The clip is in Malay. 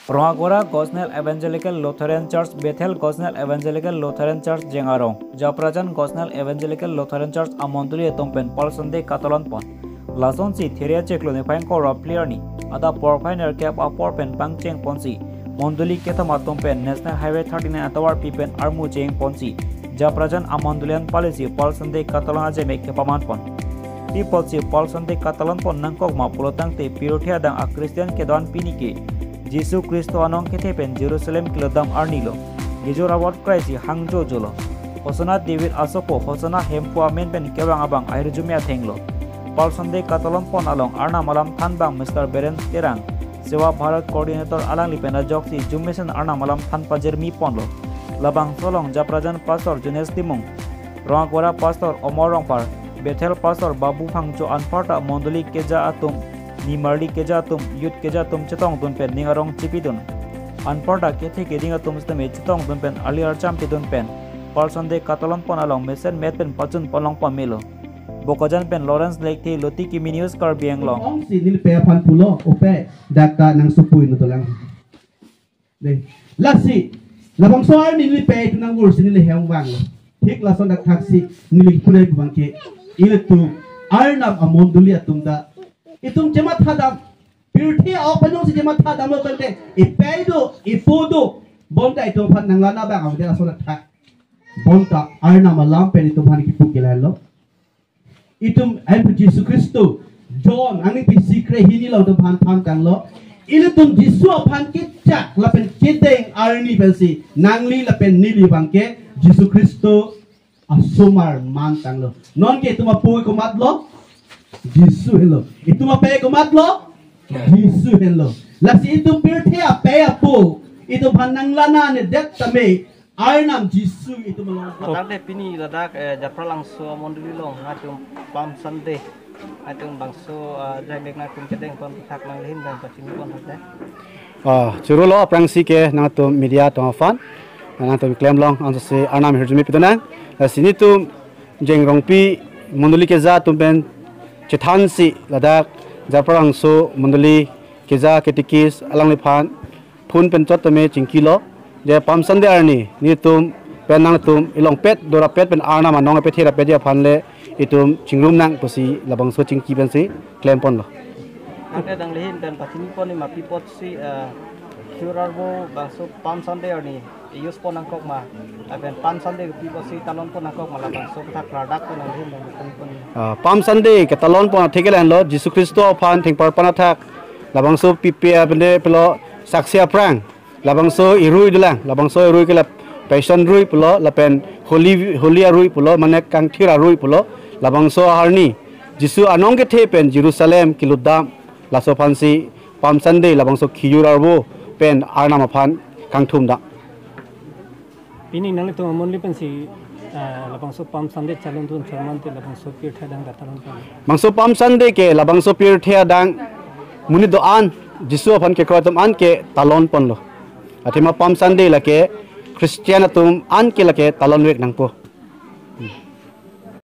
Rohagora Gosnell Evangelical Lutheran Church, Bethel Gosnell Evangelical Lutheran Church Jengarong, Japrajan Gosnell Evangelical Lutheran Church Amontuli Tompen Paul Sunday Catalan Pon. Lason si Theria Cheklo ne Pine Cora Plerni, Ada Porpiner Cap a Porpen Pangcheng Ponsi, Monduli Ketama Tompen, National Highway 39 Atawar Pipen Armu Cheng Ponsi, Japrajan Amondulian Policy, Paul Sunday Catalan Jeme Kepaman Pon. People si Paul Sunday Catalan Pon Nangkok Ma Pulotang te Pirotia dang a Christian Kedon Pinike. Jisu Kristo anong ketepen Jerusalem kilodam arnilo. Gijor award Christi hangjo jolo. Hosana David asopo hosana hempua menpen kewang abang akhir jumia thenglo. Paul Sunday Catalan pon along arna malam thanbang Mr. Beren Terang. Sewa Bharat Coordinator alang lipena joksi jumesen arna malam thanpa jermi ponlo. Labang solong Japrajan Pastor Junes Timung. Rohagora Pastor Omorong Par. Bethel Pastor Babu Phangcho Anparta Monduli Keja Atum. Ni mardi keja tum yut keja tum cetong dun pen ningarong cipidun anporda kethe kedinga tum stame cetong dun pen aliar champi dun pen Paul Sunday Catalan pon along mesen met pen pachun polong pamilo bokojan pen Lawrence Lake the loti kiminius kar biang long ong si nil pe phan pulo ope daka nang supui no tolang de lasi labang soar nil pe tu nang ur si nil hem wang thik la son dak thaksi nil pune bangke ile tu arnab amondulia tumda itum jemat hadam pirthi au panong si jemat hadam lo tante ipaido ipudo bonda itum phan nanglana ba ang dela sonat tha bonta arna malam pen itum han kipu kelalo itum ai Jesus Kristo John ani pi secret hini lo tum phan tham kang lo ilutum jisu phan kitcha la pen kiteng arni belsi nangli la pen nili bangke Jesus Kristo asumar man tang lo non ke tuma pui ko mat lo Jisu hello. Itu mah pay kumat lo. Jisu hello. Lasi itu pirthia pay apu. Itu panang lana ne det tame. Arnam Jisu itu melong. Tade pini ladak japra langso monduli long ngatum Palm Sunday. Atung bangso jamek na kum kedeng pon sak lang lehin dan pacin pon hade. Churu lo prangsi ke ngatum media to fan. Ngatum claim long on se Arnam hirjumi pitana. Sini tu jengrongpi monduli ke za tumpen Cethansi ladak japrang so mundali keza ketikis alang liphan phun penchot tame chingkilo je Palm Sunday arni ni tum penang tum ilong pet dora pet pen arna manong pe thera pe dia phanle itum chingrum nang posi labang so chingki bensi claim pon lo ade dang lehin dan pacini pon ni mapi pot si curarbo bangso Palm Sunday arni use pon angkok ma aben Palm Sunday pi posi talon pon angkok ma labang so thak product pon lehin dan pon Palm Sunday ke talon pon thekelan lo Jesus Kristo phan thengpar panathak labang so pipia bende pelo saksia prang labang so irui dulang labang so irui ke la passion rui pulo lapen holy rui pulo mane kangthira rui pulo labang so harni jisu anong ke thepen Jerusalem kiludam laso phansi Palm Sunday labang so khiyurarbo pen arna ma phan kangthum da ini nang itu monli pensi labang so Palm Sunday chalon tun charman te labang so pir thadang datalon pa bangso Palm Sunday ke labang so pir thadang muni do an jisu phan ke kratum an ke talon pon lo atima Palm Sunday la ke Christian atum an ke la ke talon wek nang po